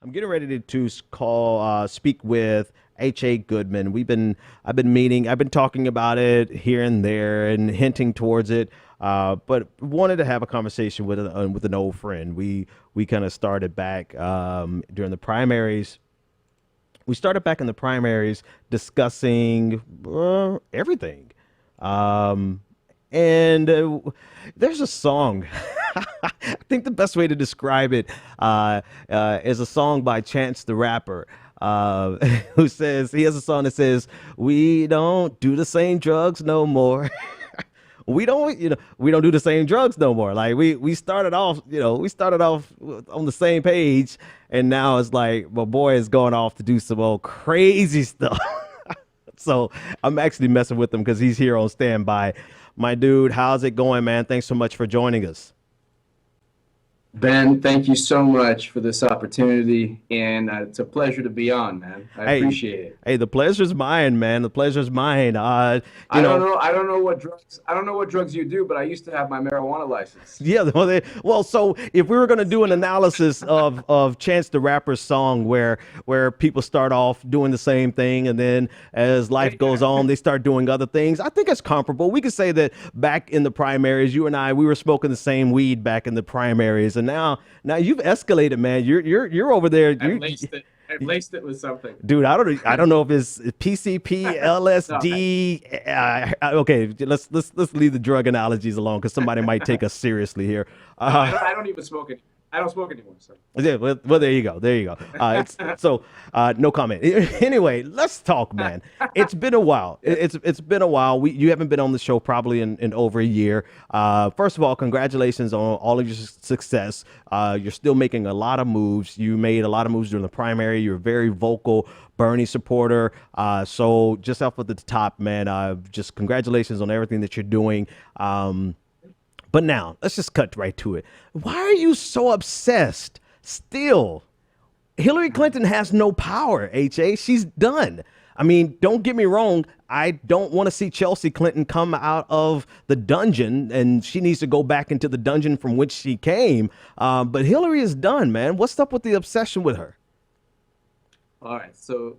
I'm getting ready to speak with H.A. Goodman. I've been I've been talking about it here and there and hinting towards it, but wanted to have a conversation with an old friend. We kind of started back during the primaries. We started back in the primaries discussing everything. Um, and there's a song. I think the best way to describe it is a song by Chance the Rapper, uh, who says he has a song that says, "We don't do the same drugs no more." We don't do the same drugs no more. Like we started off, we started off on the same page, and now it's like my boy is going off to do some old crazy stuff. So I'm actually messing with him because he's here on standby. My dude, how's it going, man? Thanks so much for joining us. Ben, thank you so much for this opportunity, and it's a pleasure to be on, man. I Hey, appreciate it. hey, the pleasure's mine, man. The pleasure's mine. You know, I don't know what drugs, I don't know what drugs you do, but I used to have my marijuana license. Yeah, well, so if we were going to do an analysis of Chance the Rapper's song, where people start off doing the same thing, and then as life goes on, they start doing other things. I think it's comparable. We could say that back in the primaries, you and I, we were smoking the same weed back in the primaries, and now you've escalated, man. You're over there. I've laced it with something. Dude, I don't know if it's PCP, No, LSD. Okay, let's leave the drug analogies alone because somebody might take us seriously here. no, Uh, I don't even smoke it. I don't smoke anymore. So. yeah, well, there you go, there you go. No comment. Anyway, let's talk, man. It's been a while. It's been a while. You haven't been on the show probably in over a year. First of all, congratulations on all of your success. You're still making a lot of moves. You made a lot of moves during the primary. You're a very vocal Bernie supporter. So just off at the top, man, just congratulations on everything that you're doing. But now let's just cut right to it. Why are you so obsessed still? Hillary Clinton has no power, HA. She's done. I mean, don't get me wrong. I don't want to see Chelsea Clinton come out of the dungeon, and she needs to go back into the dungeon from which she came. But Hillary is done, man. What's up with the obsession with her? All right, so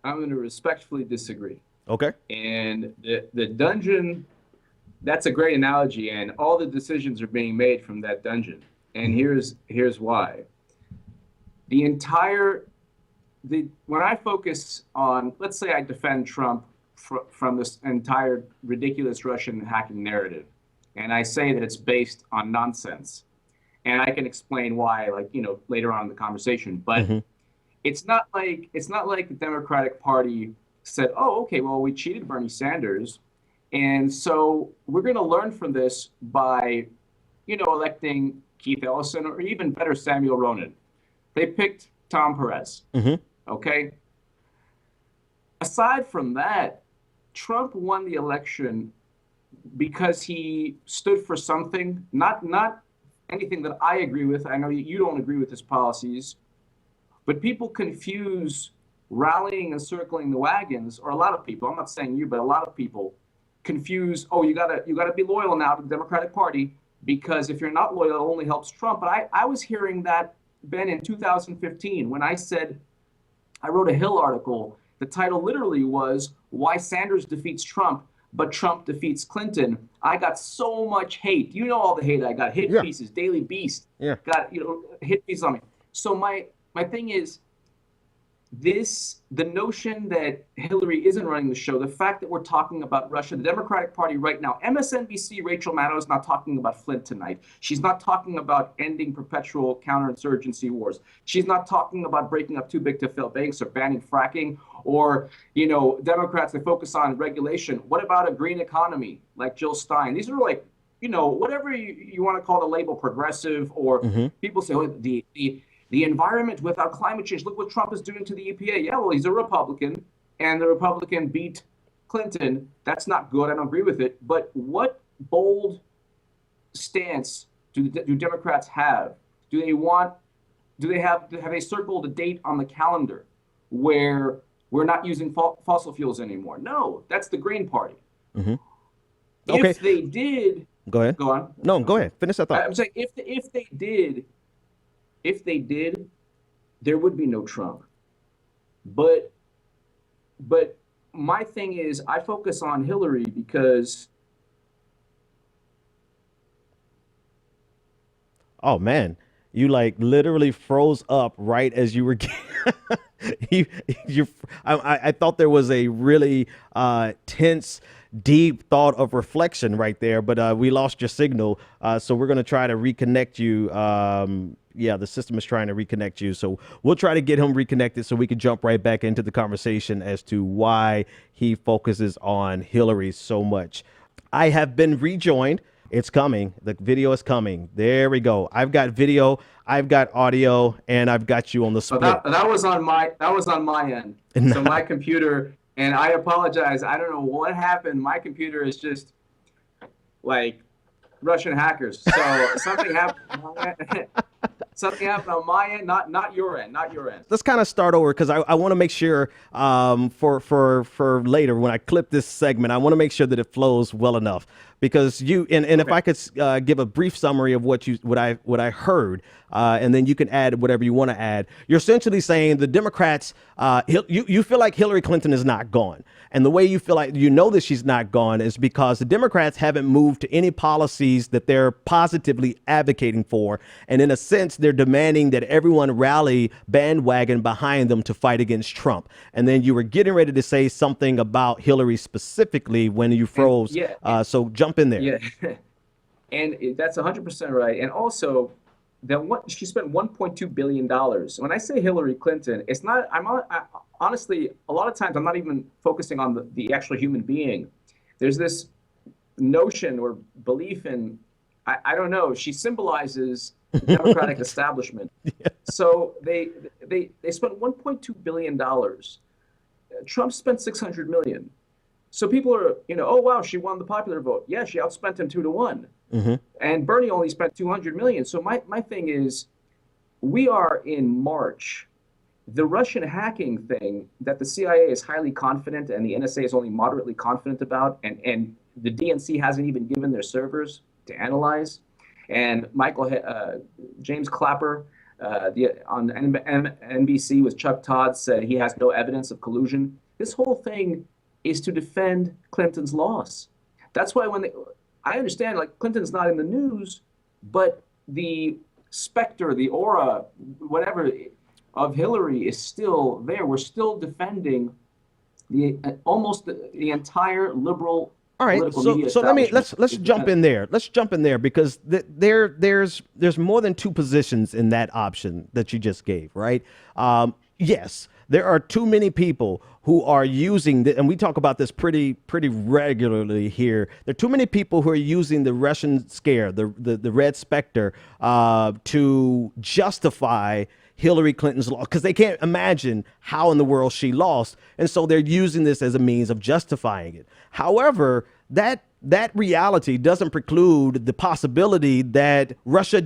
I'm going to respectfully disagree. Okay. And the dungeon, that's a great analogy, and all the decisions are being made from that dungeon. And here's why. The entire when I focus on, let's say I defend Trump from this entire ridiculous Russian hacking narrative, and I say that it's based on nonsense, and I can explain why, like, later on in the conversation. But Hmm. it's not like the Democratic Party said, "Oh, okay, well, we cheated Bernie Sanders, and so we're going to learn from this by, electing Keith Ellison or even better, Samuel Ronan." They picked Tom Perez. Hmm. Okay. Aside from that, Trump won the election because he stood for something, not anything that I agree with. I know you don't agree with his policies, but people confuse rallying and circling the wagons, or a lot of people, I'm not saying you, but a lot of people confuse, oh, you gotta be loyal now to the Democratic Party, because if you're not loyal, it only helps Trump. But I was hearing that, Ben, in 2015, when I wrote a Hill article. The title literally was "Why Sanders Defeats Trump, but Trump Defeats Clinton." I got so much hate. You know all the hate I got. Hit Yeah. pieces, Daily Beast Yeah. got hit pieces on me. So my thing is the notion that Hillary isn't running the show, the fact that we're talking about Russia, the Democratic Party right now, MSNBC, Rachel Maddow is not talking about Flint tonight. She's not talking about ending perpetual counterinsurgency wars. She's not talking about breaking up too big to fail banks or banning fracking, or, Democrats that focus on regulation. What about a green economy like Jill Stein? These are like, whatever you want to call the label progressive, or Hmm. people say, oh, the environment without climate change. Look what Trump is doing to the EPA. Yeah, well, he's a Republican, and the Republican beat Clinton. That's not good. I don't agree with it. But what bold stance do Democrats have? Do they want? Do they have they circled a date on the calendar where we're not using fossil fuels anymore? No, that's the Green Party. Hmm. Okay. If they did, Go ahead. go on. No, go ahead. Finish that thought. I'm saying if they did, there would be no Trump. But but my thing is, I focus on Hillary because Oh man, you like literally froze up right as you were. you, you, I thought there was a really tense, deep thought of reflection right there, but we lost your signal. So we're gonna try to reconnect you. Yeah, the system is trying to reconnect you, so we'll try to get him reconnected so we can jump right back into the conversation as to why he focuses on Hillary so much. I have been rejoined. It's coming. The video is coming. There we go. I've got video, I've got audio, and I've got you on the but split. that was on my end. So my computer, and I apologize. I don't know what happened. My computer is just like Russian hackers. So something happened. Something happened on my end, not your end, not your end. Let's kind of start over because I want to make sure for later when I clip this segment, I want to make sure that it flows well enough because you and if I could give a brief summary of what I heard, and then you can add whatever you want to add. You're essentially saying the Democrats, you feel like Hillary Clinton is not gone. And the way you feel like you know that she's not gone is because the Democrats haven't moved to any policies that they're positively advocating for. And in a sense, they're demanding that everyone rally bandwagon behind them to fight against Trump. And then you were getting ready to say something about Hillary specifically when you froze. So jump in there. Yeah. And that's 100% right. And also, she spent $1.2 billion. When I say Hillary Clinton, it's not, honestly, a lot of times I'm not even focusing on the actual human being. There's this notion or belief in, I don't know, she symbolizes the Democratic establishment. Yeah. So they spent $1.2 billion. Trump spent $600 million. So people are, oh, wow, she won the popular vote. Yeah, she outspent him 2-1. Mm-hmm. And Bernie only spent $200 million. So my thing is, we are in March. The Russian hacking thing that the CIA is highly confident and the NSA is only moderately confident about, and the DNC hasn't even given their servers to analyze. And James Clapper on NBC with Chuck Todd said he has no evidence of collusion. This whole thing is to defend Clinton's loss. That's why I understand, like, Clinton's not in the news, but the specter, the aura, whatever, of Hillary is still there. We're still defending almost the entire liberal. All right, so let's jump in there. Let's jump in there because there's more than two positions in that option that you just gave, right? Yes, there are too many people who are using and we talk about this pretty regularly here. There are too many people who are using the Russian scare, the red specter, to justify Hillary Clinton's loss because they can't imagine how in the world she lost. And so they're using this as a means of justifying it. However, that reality doesn't preclude the possibility that Russia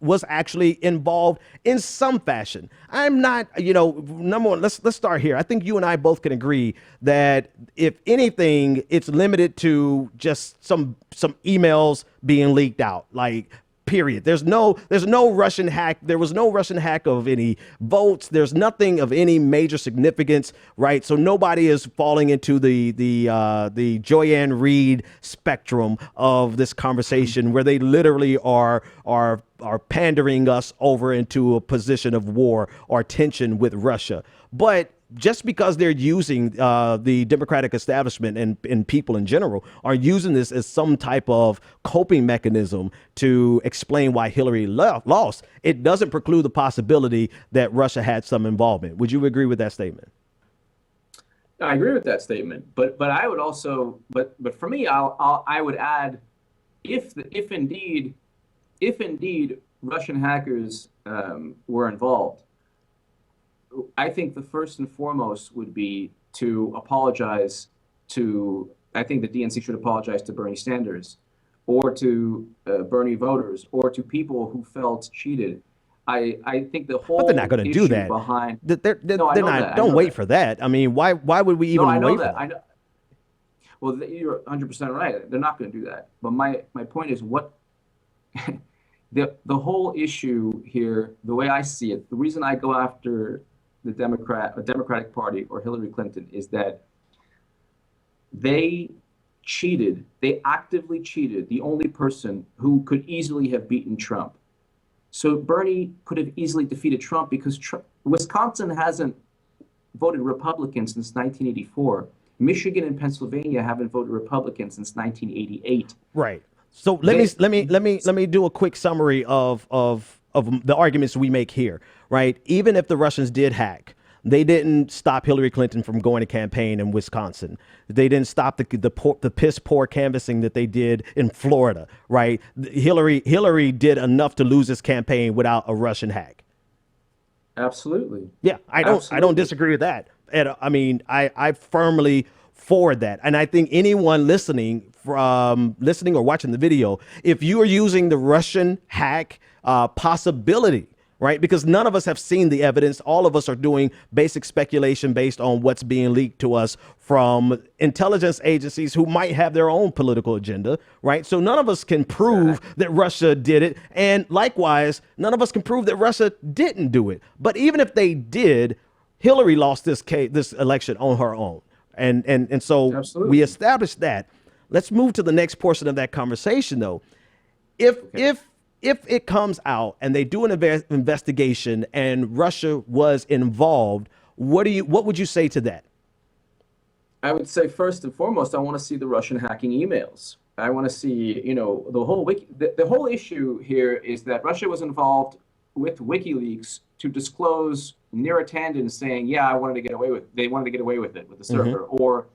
was actually involved in some fashion. I'm not, number one, let's start here. I think you and I both can agree that if anything, it's limited to just some emails being leaked out, like, period. There's no Russian hack. There was no Russian hack of any votes. There's nothing of any major significance, right? So nobody is falling into the Joanne Reed spectrum of this conversation where they literally are pandering us over into a position of war or tension with Russia. But just because they're using the Democratic establishment and people in general are using this as some type of coping mechanism to explain why Hillary lost, it doesn't preclude the possibility that Russia had some involvement. Would you agree with that statement? I agree with that statement, but I would also, but for me, I would add, if indeed Russian hackers were involved, I think the first and foremost would be to apologize I think the DNC should apologize to Bernie Sanders or to Bernie voters or to people who felt cheated. I think the whole. But they're not going to do that. They're not. Don't wait for that. I mean, why would we even wait for that? I know. Well, you're 100% right. They're not going to do that. But my point is, what the whole issue here, the way I see it, the reason I go after the Democratic Party or Hillary Clinton is that they cheated. They actively cheated the only person who could easily have beaten Trump. So Bernie could have easily defeated Trump because Wisconsin hasn't voted Republican since 1984. Michigan and Pennsylvania haven't voted Republican since 1988. Right. So let me do a quick summary of the arguments we make here. Right. Even if the Russians did hack, they didn't stop Hillary Clinton from going to campaign in Wisconsin. They didn't stop the piss poor canvassing that they did in Florida. Right. Hillary did enough to lose this campaign without a Russian hack. Absolutely. Yeah, I don't disagree with that. And I mean, I firmly forward that. And I think anyone listening or watching the video, if you are using the Russian hack possibility, right? Because none of us have seen the evidence. All of us are doing basic speculation based on what's being leaked to us from intelligence agencies who might have their own political agenda, right? So none of us can prove that Russia did it. And likewise, none of us can prove that Russia didn't do it. But even if they did, Hillary lost this election on her own. And so Absolutely. we established that. Let's move to the next portion of that conversation, though. If it comes out and they do an investigation and Russia was involved, what would you say to that? I would say first and foremost, I want to see the Russian hacking emails. I want to see, the whole the whole issue here is that Russia was involved with WikiLeaks to disclose Neera Tanden saying, yeah, they wanted to get away with it with the server, or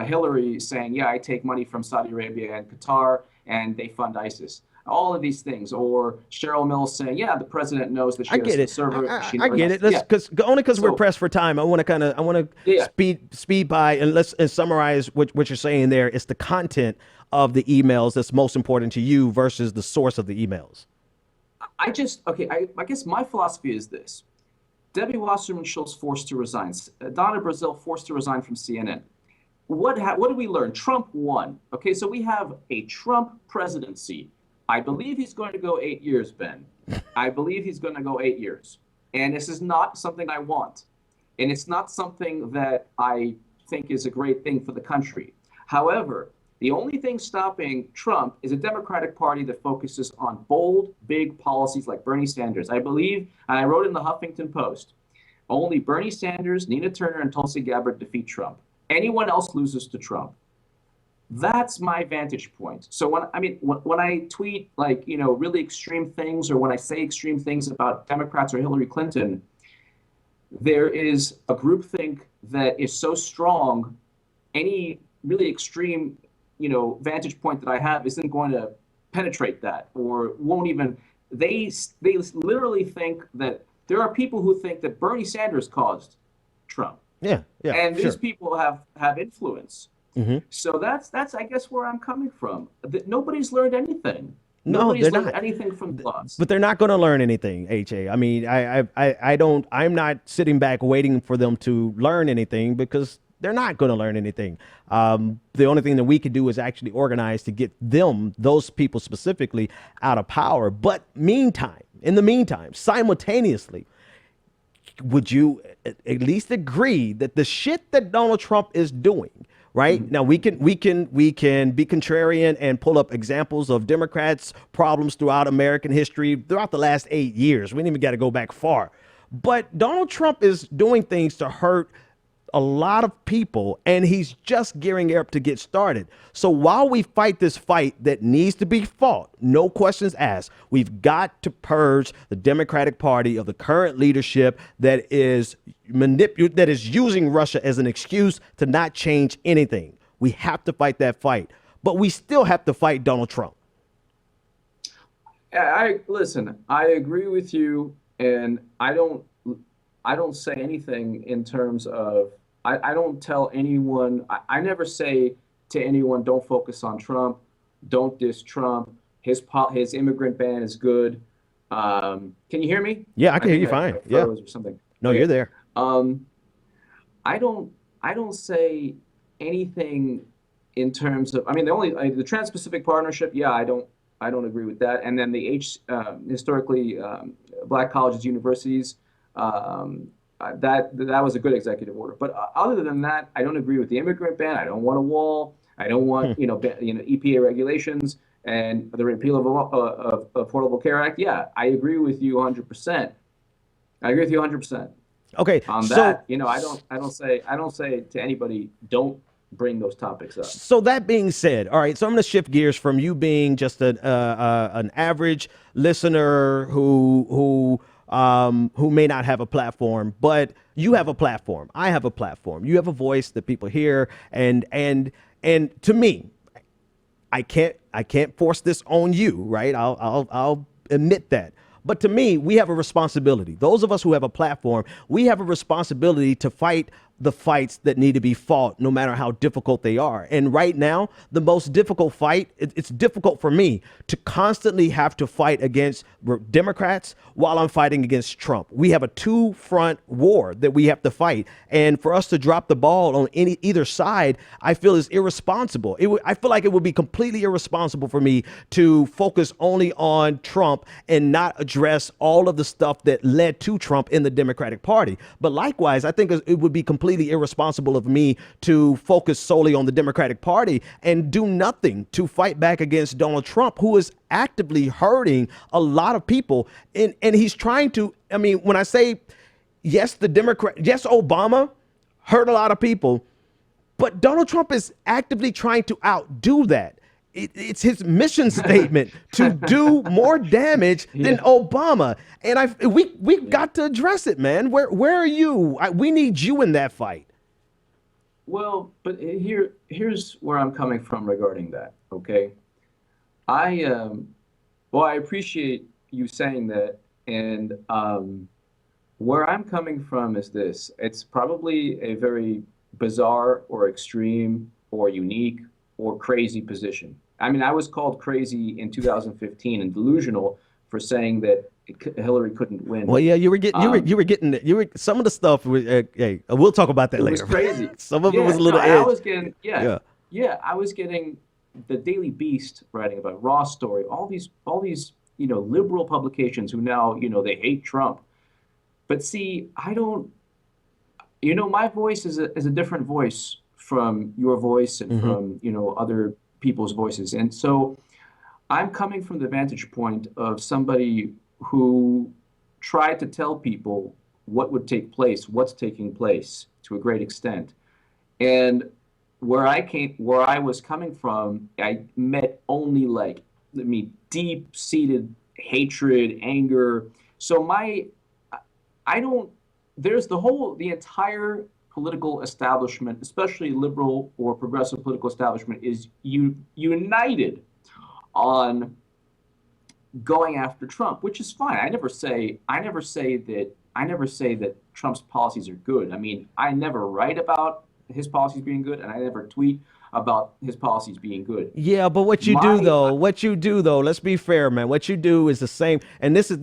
Hillary saying, yeah, I take money from Saudi Arabia and Qatar and they fund ISIS. All of these things, or Cheryl Mills saying, "Yeah, the president knows that she has the server." I get it. Because we're pressed for time. I want to speed by and summarize what you're saying there. It's the content of the emails that's most important to you versus the source of the emails. I guess my philosophy is this: Debbie Wasserman Schultz forced to resign, Donna Brazile forced to resign from CNN. What did we learn? Trump won. Okay, so we have a Trump presidency. I believe he's going to go 8 years, Ben. I believe he's going to go 8 years. And this is not something I want. And it's not something that I think is a great thing for the country. However, the only thing stopping Trump is a Democratic Party that focuses on bold, big policies like Bernie Sanders. I believe, and I wrote in the Huffington Post, only Bernie Sanders, Nina Turner, and Tulsi Gabbard defeat Trump. Anyone else loses to Trump. That's my vantage point. So when I tweet really extreme things, or when I say extreme things about Democrats or Hillary Clinton, there is a groupthink that is so strong. Any really extreme vantage point that I have isn't going to penetrate that, or won't even. They literally think that there are people who think that Bernie Sanders caused Trump. Yeah. And these people have influence. Mm-hmm. So that's I guess where I'm coming from. Nobody's learned anything. Nobody's learned anything from plots. But they're not going to learn anything, HA. I mean, I'm not sitting back waiting for them to learn anything, because they're not going to learn anything. The only thing that we could do is actually organize to get those people specifically, out of power. But in the meantime, simultaneously, would you at least agree that the shit that Donald Trump is doing, right? Mm-hmm. Now we can be contrarian and pull up examples of Democrats' problems throughout American history, throughout the last 8 years. We ain't even got to go back far. But Donald Trump is doing things to hurt a lot of people, and he's just gearing up to get started. So while we fight this fight that needs to be fought, no questions asked, we've got to purge the Democratic Party of the current leadership that is using Russia as an excuse to not change anything. We have to fight that fight, but we still have to fight Donald Trump. I agree with you, and I don't say anything in terms of, I don't tell anyone, I never say to anyone, don't focus on Trump, don't diss Trump, his immigrant ban is good. Can you hear me? Yeah, I can hear you fine. Yeah. Or something. No, okay. You're there. I don't say anything in terms of, the Trans-Pacific Partnership, yeah, I don't I don't agree with that. And then the historically black colleges, universities, that was a good executive order. But other than that, I don't agree with the immigrant ban. I don't want a wall. I don't want EPA regulations and the repeal of Affordable Care Act. Yeah, I agree with you 100%. I agree with you 100%. Okay, On so that, I don't say to anybody, don't bring those topics up. so that being said, all right, so I'm going to shift gears from you being just an average listener who may not have a platform, but you have a platform. I have a platform. You have a voice that people hear, and to me, I can't force this on you, right? I'll admit that. But to me, we have a responsibility. Those of us who have a platform, we have a responsibility to fight the fights that need to be fought, no matter how difficult they are. And right now, the most difficult fight, it's difficult for me to constantly have to fight against Democrats while I'm fighting against Trump. We have a two-front war that we have to fight. And for us to drop the ball on either side, I feel is irresponsible. I feel like it would be completely irresponsible for me to focus only on Trump and not address all of the stuff that led to Trump in the Democratic Party. But likewise, I think it would be completely irresponsible of me to focus solely on the Democratic Party and do nothing to fight back against Donald Trump, who is actively hurting a lot of people. And he's trying to, I mean, when I say, yes, Obama hurt a lot of people, but Donald Trump is actively trying to outdo that. It's his mission statement to do more damage than Obama, and we got to address it, man. Where are you? We need you in that fight. Well, but here's where I'm coming from regarding that. Okay, I appreciate you saying that, and where I'm coming from is this: it's probably a very bizarre or extreme or unique or crazy position. I mean, I was called crazy in 2015 and delusional for saying that Hillary couldn't win. Well, yeah, you were getting some of the stuff. Hey, we'll talk about that it later. Was crazy. Some of it was a little edge. I was getting I was getting the Daily Beast writing about Raw Story, all these liberal publications who now they hate Trump. But see, I don't. My voice is a different voice from your voice and from other people's voices, and so I'm coming from the vantage point of somebody who tried to tell people what would take place, what's taking place to a great extent, and where I was coming from, I met only deep-seated hatred, anger. So there's the entire political establishment, especially liberal or progressive political establishment, is united on going after Trump, which is fine. I never say that Trump's policies are good. I mean, I never write about his policies being good, and I never tweet about his policies being good. Yeah, but what you do though, let's be fair, man. What you do is the same. And this is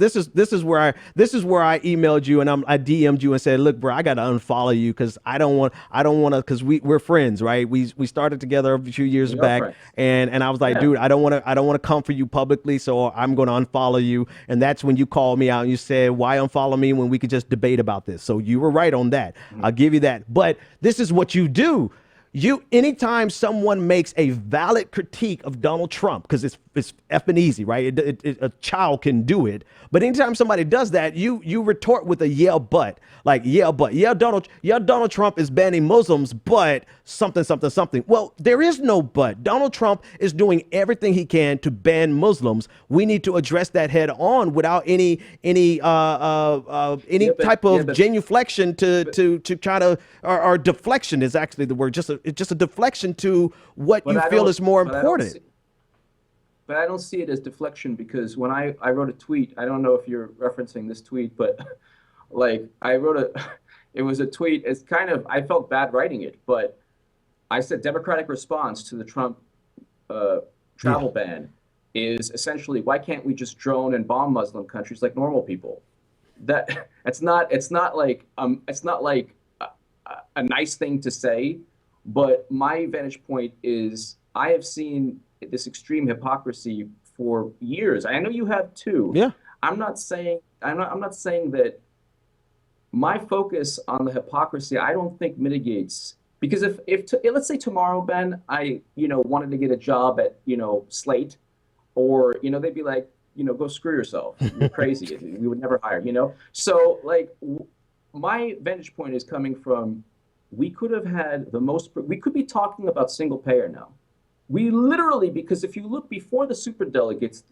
where I emailed you and I DM'd you and said, look, bro, I got to unfollow you because I don't want to, because we're friends, right? We started together a few years back, and I was like, dude, I don't want to come for you publicly, so I'm going to unfollow you. And that's when you called me out and you said, why unfollow me when we could just debate about this? So you were right on that. I'll give you that. But this is what you do. Anytime someone makes a valid critique of Donald Trump, because it's effing easy, right? A child can do it. But anytime somebody does that, you retort with a but. Like, Donald Trump is banning Muslims, but something. Well, there is no but. Donald Trump is doing everything he can to ban Muslims. We need to address that head on without any type of genuflection to try to, or deflection is actually the word. It's just a deflection to what you feel is more important. But I don't see it as deflection, because when I wrote a tweet, I don't know if you're referencing this tweet, but it was a tweet. It's kind of, I felt bad writing it, but I said Democratic response to the Trump travel ban is essentially, why can't we just drone and bomb Muslim countries like normal people? It's not like a nice thing to say, but my vantage point is I have seen this extreme hypocrisy for years. I know you have too. Yeah. I'm not saying that my focus on the hypocrisy, I don't think mitigates, because let's say tomorrow, Ben, I wanted to get a job at Slate, or they'd be like, go screw yourself, you're crazy, we would never hire. So like my vantage point is coming from, we could have had we could be talking about single payer now. We literally, because if you look before the super delegates,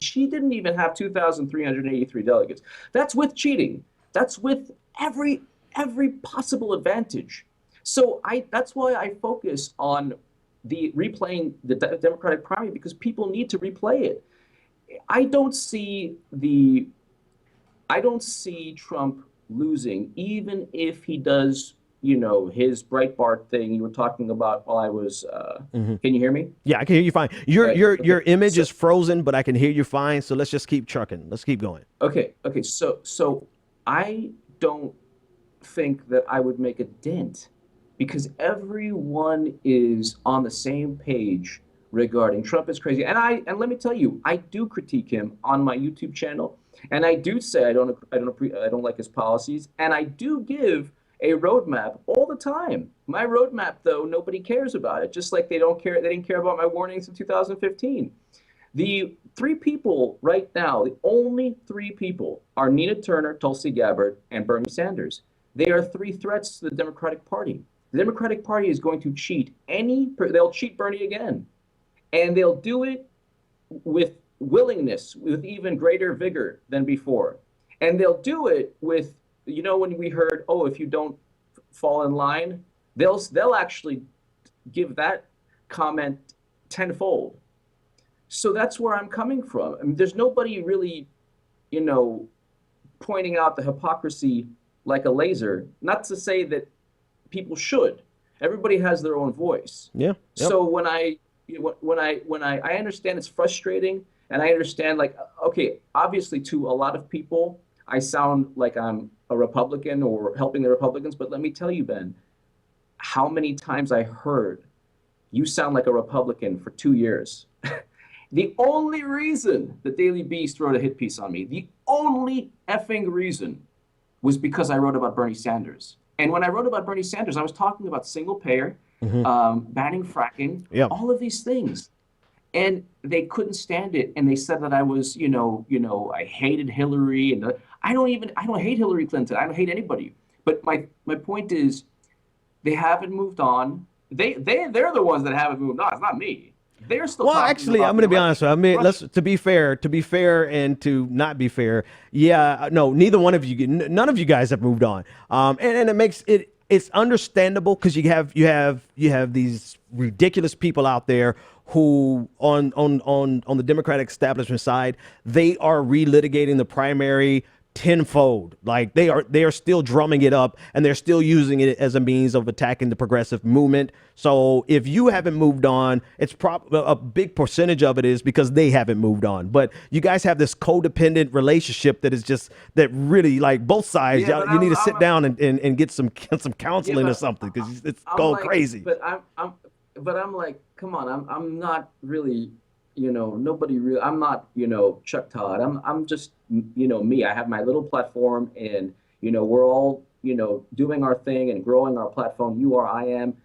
she didn't even have 2,383 delegates. That's with cheating. That's with every possible advantage. So that's why I focus on the replaying the Democratic primary, because people need to replay it. I don't see Trump losing, even if he does, his Breitbart thing you were talking about while I was. Can you hear me? Yeah, I can hear you fine. Your image So, is frozen, but I can hear you fine. So let's just keep trucking. Let's keep going. okay. So I don't think that I would make a dent, because everyone is on the same page regarding Trump is crazy. And let me tell you, I do critique him on my YouTube channel, and I do say I don't like his policies, and I do give a roadmap all the time. My roadmap, though, nobody cares about it. Just like they didn't care about my warnings in 2015. The three people right now, the only three people, are Nina Turner, Tulsi Gabbard, and Bernie Sanders. They are three threats to the Democratic Party. The Democratic Party is going to cheat they'll cheat Bernie again. And they'll do it with willingness, with even greater vigor than before. And they'll do it with, when we heard, oh, if you don't fall in line, they'll actually give that comment tenfold. So that's where I'm coming from. I mean, there's nobody really, pointing out the hypocrisy like a laser. Not to say that people should. Everybody has their own voice. Yeah. Yep. So when I understand it's frustrating, and I understand, like, okay, obviously to a lot of people, I sound like I'm a Republican or helping the Republicans, but let me tell you, Ben, how many times I heard you sound like a Republican for 2 years. The only reason the Daily Beast wrote a hit piece on me, the only effing reason, was because I wrote about Bernie Sanders. And when I wrote about Bernie Sanders, I was talking about single payer, banning fracking, all of these things. And they couldn't stand it. And they said that I was, I hated Hillary. And I don't hate Hillary Clinton. I don't hate anybody. But my point is, they haven't moved on. They're the ones that haven't moved on. It's not me. They're still. Well, actually, I'm going to be honest with you. I mean, to be fair, and to not be fair. Yeah, no, neither one of you, none of you guys have moved on. And it makes it's understandable, because you have these ridiculous people out there who on the Democratic establishment side, they are relitigating the primary tenfold. Like they are still drumming it up, and they're still using it as a means of attacking the progressive movement. So if you haven't moved on, it's probably a big percentage of it is because they haven't moved on. But you guys have this codependent relationship that really, like, both sides. Yeah, you need to sit down and get some counseling or something, because it's going crazy. But I'm like, come on, I'm not really, nobody really, I'm not, Chuck Todd. I'm just, me. I have my little platform, and, we're all, doing our thing and growing our platform. I am.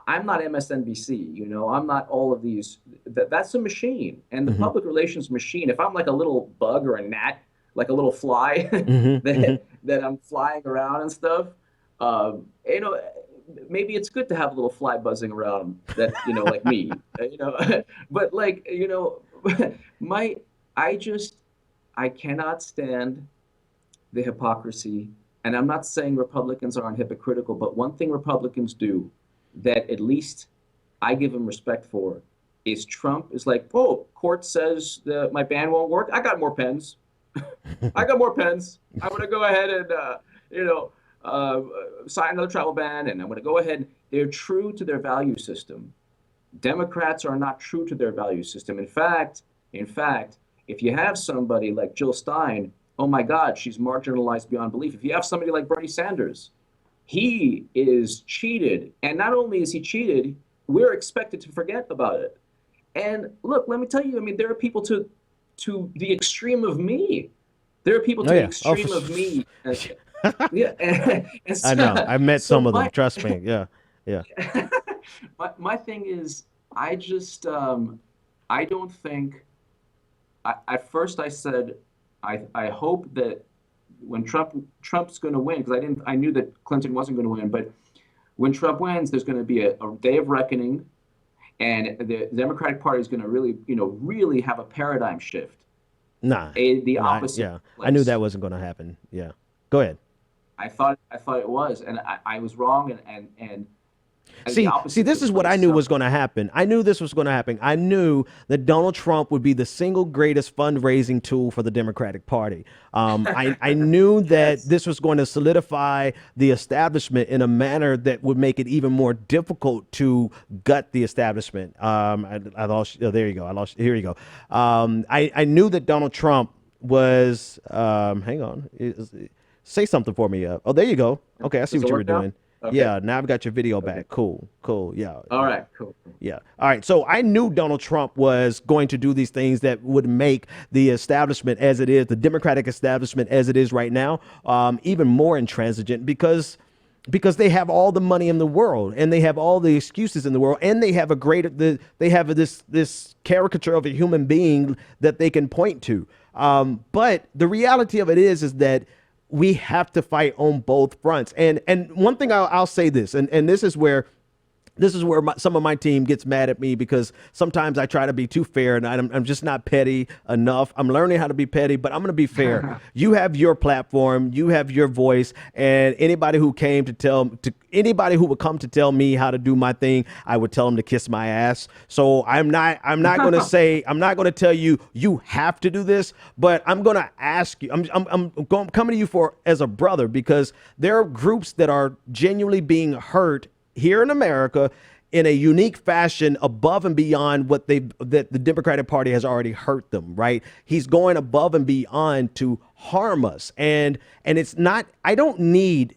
I'm not MSNBC, I'm not all of these. That's a machine, and the public relations machine. If I'm like a little bug or a gnat, like a little fly that I'm flying around and stuff, maybe it's good to have a little fly buzzing around that, like me, but like, I cannot stand the hypocrisy. And I'm not saying Republicans aren't hypocritical, but one thing Republicans do that at least I give them respect for is Trump is like, oh, court says that my ban won't work. I got more pens. I'm going to go ahead and, sign another travel ban, and I'm going to go ahead. They're true to their value system. Democrats are not true to their value system. In fact, if you have somebody like Jill Stein, oh my God, she's marginalized beyond belief. If you have somebody like Bernie Sanders, he is cheated. And not only is he cheated, we're expected to forget about it. And look, let me tell you, I mean, there are people to the extreme of me. There are people Oh to the yeah. Oh, extreme of me. I Yeah, and know. so, I've met some so of them. Trust me. Yeah. Yeah. my thing is, I just I don't think. At first, I said I hope that when Trump's going to win, because I knew that Clinton wasn't going to win, but when Trump wins, there's going to be a day of reckoning, and the Democratic Party is going to really, really have a paradigm shift, Nah. the Nah. opposite Yeah. I knew place. that wasn't going to happen. Yeah. Go ahead. I thought it was, and I was wrong, and the See, opposite this took is what I place. knew So was going to happen. I knew this was going to happen. I knew that Donald Trump would be the single greatest fundraising tool for the Democratic Party. I knew that yes, this was going to solidify the establishment in a manner that would make it even more difficult to gut the establishment. I lost. Oh, there you go. I lost. Here you go. I knew that Donald Trump was. Hang on. Say something for me. Oh, there you go. Okay, I see does what it you were work now? doing. Okay, Yeah, now I've got your video okay, back. Cool, cool. Yeah, all right, cool. yeah. All right. So I knew Donald Trump was going to do these things that would make the establishment as it is, the Democratic establishment as it is right now, even more intransigent because they have all the money in the world and they have all the excuses in the world and they have they have this caricature of a human being that they can point to. But the reality of it is that we have to fight on both fronts. And one thing I'll say this, and this is where some of my team gets mad at me because sometimes I try to be too fair and I'm just not petty enough. I'm learning how to be petty, but I'm going to be fair. You have your platform, you have your voice, and anybody who came to anybody who would come to tell me how to do my thing, I would tell them to kiss my ass. So I'm not going to say, I'm not going to tell you you have to do this, but I'm going to ask you. Coming to you for as a brother because there are groups that are genuinely being hurt here in America in a unique fashion above and beyond what that the Democratic Party has already hurt them, right? He's going above and beyond to harm us. And it's not I don't need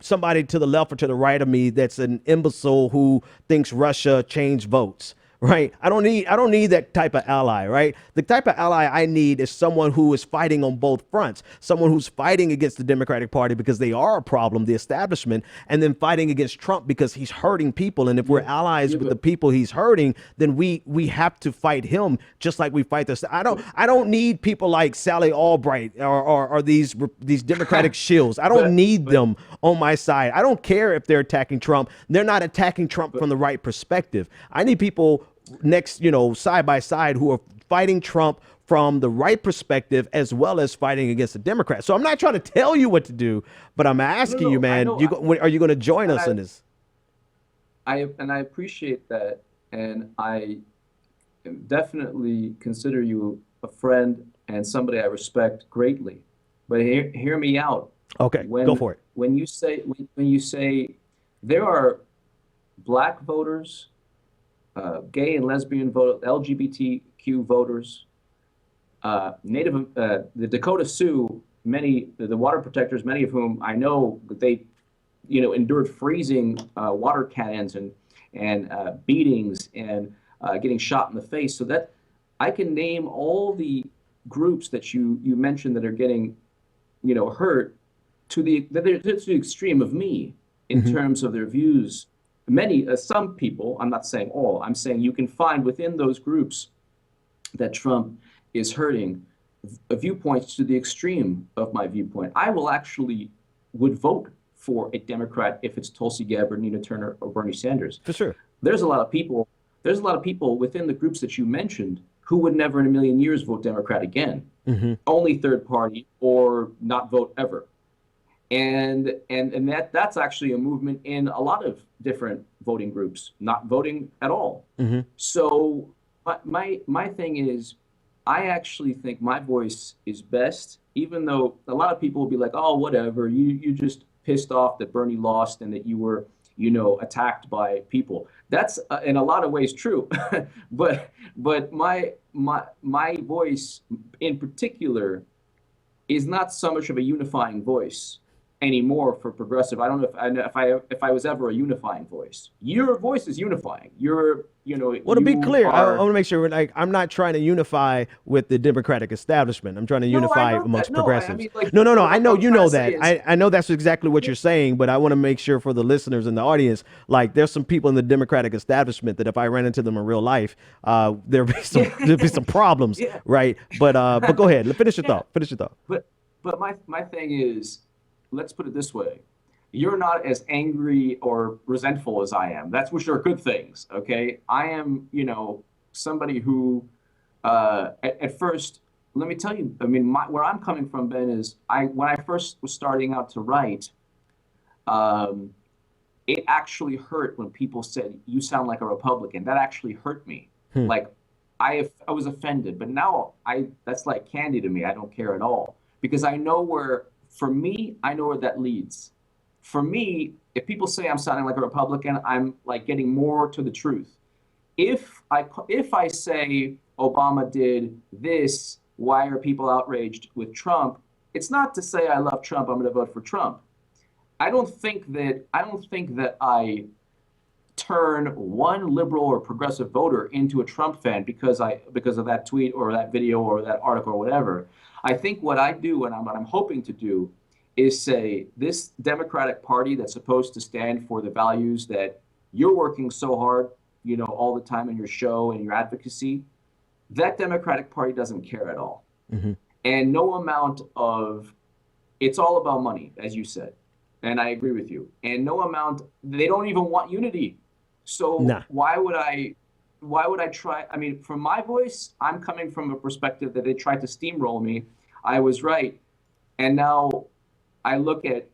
somebody to the left or to the right of me that's an imbecile who thinks Russia changed votes. Right. I don't need that type of ally. Right. The type of ally I need is someone who is fighting on both fronts, someone who's fighting against the Democratic Party because they are a problem, the establishment, and then fighting against Trump because he's hurting people. And if we're You, allies you with have the a people he's hurting, then we have to fight him just like we fight this. I don't need people like Sally Albright or these Democratic shills. I don't but need but them on my side. I don't care if they're attacking Trump. They're not attacking Trump but from the right perspective. I need people next, side by side who are fighting Trump from the right perspective as well as fighting against the Democrats. So I'm not trying to tell you what to do, but I'm no, asking you, no, I man, know, are you going to join and us in this? I appreciate that, and I definitely consider you a friend and somebody I respect greatly. But hear me out. Okay, go When for it. when you say there are black voters, gay and lesbian vote, LGBTQ voters, Native, the Dakota Sioux, many the water protectors, many of whom I know that they, endured freezing water cannons and beatings and getting shot in the face. So that I can name all the groups that you mentioned that are getting, hurt to the extreme of me in Hmm. terms of their views. Many, some people, I'm not saying all, I'm saying you can find within those groups that Trump is hurting viewpoints to the extreme of my viewpoint. I will actually would vote for a Democrat if it's Tulsi Gabbard, Nina Turner, or Bernie Sanders. For sure. There's a lot of people. There's a lot of people within the groups that you mentioned who would never in a million years vote Democrat again. Hmm. Only third party or not vote ever. And that's actually a movement in a lot of different voting groups, not voting at all. Hmm. So my thing is, I actually think my voice is best, even though a lot of people will be like, "Oh, whatever, you just pissed off that Bernie lost and that you were, attacked by people." That's in a lot of ways true, but my voice in particular is not so much of a unifying voice. anymore for progressive. I don't know if I was ever a unifying voice. Your voice is unifying. Well, to be You clear, I are. want to make sure, like, I'm not trying to unify with the Democratic establishment. I'm trying to No, I unify know that. amongst No, I progressives. mean, like, No, no, no. I what know I'm you trying know to say that. is, I know that's exactly what yeah, you're saying, but I want to make sure for the listeners and the audience, like, there's some people in the Democratic establishment that if I ran into them in real life, there'd be some problems, yeah, right? But go ahead. Finish your yeah. thought. Finish your thought. But my thing is, let's put it this way. You're not as angry or resentful as I am. That's which are good things, okay? I am, somebody who at first, let me tell you, I mean, where I'm coming from, Ben, is when I first was starting out to write, um, it actually hurt when people said, "You sound like a Republican." That actually hurt me. Hmm. Like I was offended, but now I that's like candy to me. I don't care at all because I know where, for me, I know where that leads. For me, if people say I'm sounding like a Republican, I'm like getting more to the truth. If I say Obama did this, why are people outraged with Trump? It's not to say I love Trump, I'm going to vote for Trump. I don't think that I turn one liberal or progressive voter into a Trump fan because of that tweet or that video or that article or whatever. I think what I do and what I'm hoping to do is say this Democratic Party that's supposed to stand for the values that you're working so hard, all the time in your show and your advocacy, that Democratic Party doesn't care at all. Mm-hmm. And no amount of it's all about money, as you said. And I agree with you. And no amount, they don't even want unity. So Nah. why would I try? I mean, from my voice, I'm coming from a perspective that they tried to steamroll me. I was right. And now I look at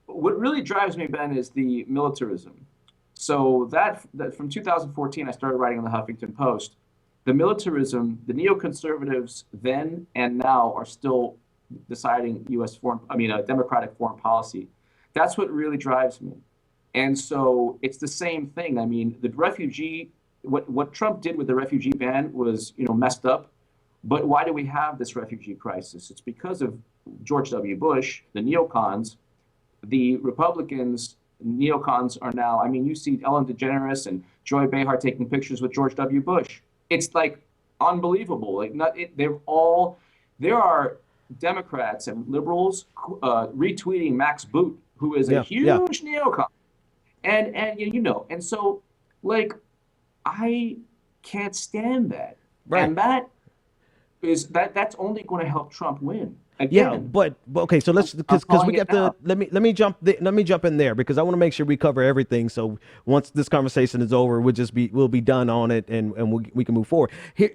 what really drives me, Ben, is the militarism. So that from 2014, I started writing on the Huffington Post. The militarism, the neoconservatives then and now are still deciding Democratic foreign policy. That's what really drives me. And so it's the same thing. I mean, what Trump did with the refugee ban was, messed up. But why do we have this refugee crisis? It's because of George W. Bush, the neocons. The Republicans, neocons are now, I mean, you see Ellen DeGeneres and Joy Behar taking pictures with George W. Bush. It's like unbelievable. Like, there are Democrats and liberals retweeting Max Boot, who is a Yeah. Yeah. huge neocon. And so, like, I can't stand that. Right. And that's only going to help Trump win. Yeah, Again, but okay, so let's I'm because we calling it got now. the let me jump in there because I want to make sure we cover everything. So once this conversation is over, we'll be done on it and we can move forward. Here,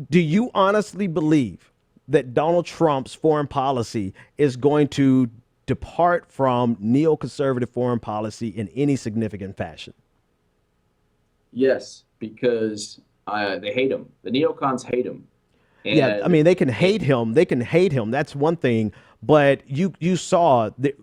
do you honestly believe that Donald Trump's foreign policy is going to depart from neoconservative foreign policy in any significant fashion? Yes, because they hate him. The neocons hate him. Yeah, I And mean they can it, hate him. They can hate him. That's one thing. But you saw that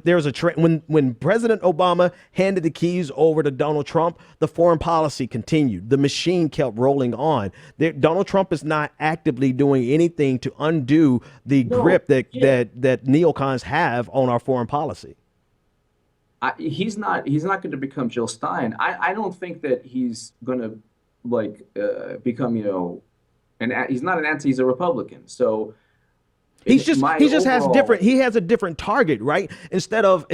there's a trend when President Obama handed the keys over to Donald Trump, the foreign policy continued. The machine kept rolling on. Donald Trump is not actively doing anything to undo the no, grip that yeah, that neocons have on our foreign policy. he's not going to become Jill Stein. I don't think that he's going to like become, he's not an anti, he's a Republican. So my He just has different overall, he has a different target, right? Instead of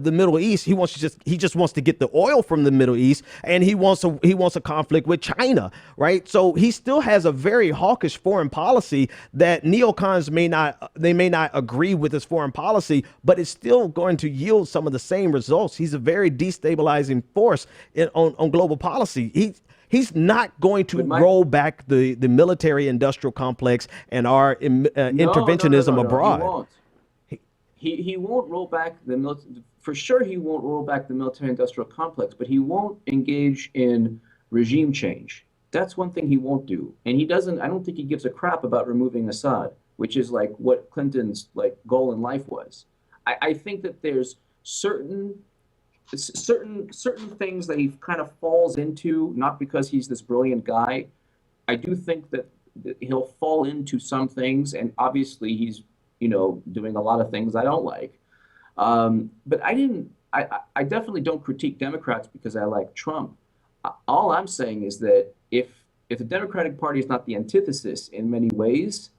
the Middle East, he just wants to get the oil from the Middle East, and he wants a conflict with China, right? So he still has a very hawkish foreign policy that neocons may not agree with his foreign policy, but it's still going to yield some of the same results. He's a very destabilizing force on global policy. He's not going to but my roll back the military industrial complex and our no, no, no, interventionism no, no, he abroad. won't. He won't roll back the military. For sure, he won't roll back the military-industrial complex, but he won't engage in regime change. That's one thing he won't do, and he doesn't. I don't think he gives a crap about removing Assad, which is like what Clinton's like goal in life was. I think that there's certain things that he kind of falls into, not because he's this brilliant guy. I do think that he'll fall into some things, and obviously he's doing a lot of things I don't like. But I definitely don't critique Democrats because I like Trump. All I'm saying is that if the Democratic Party is not the antithesis in many ways,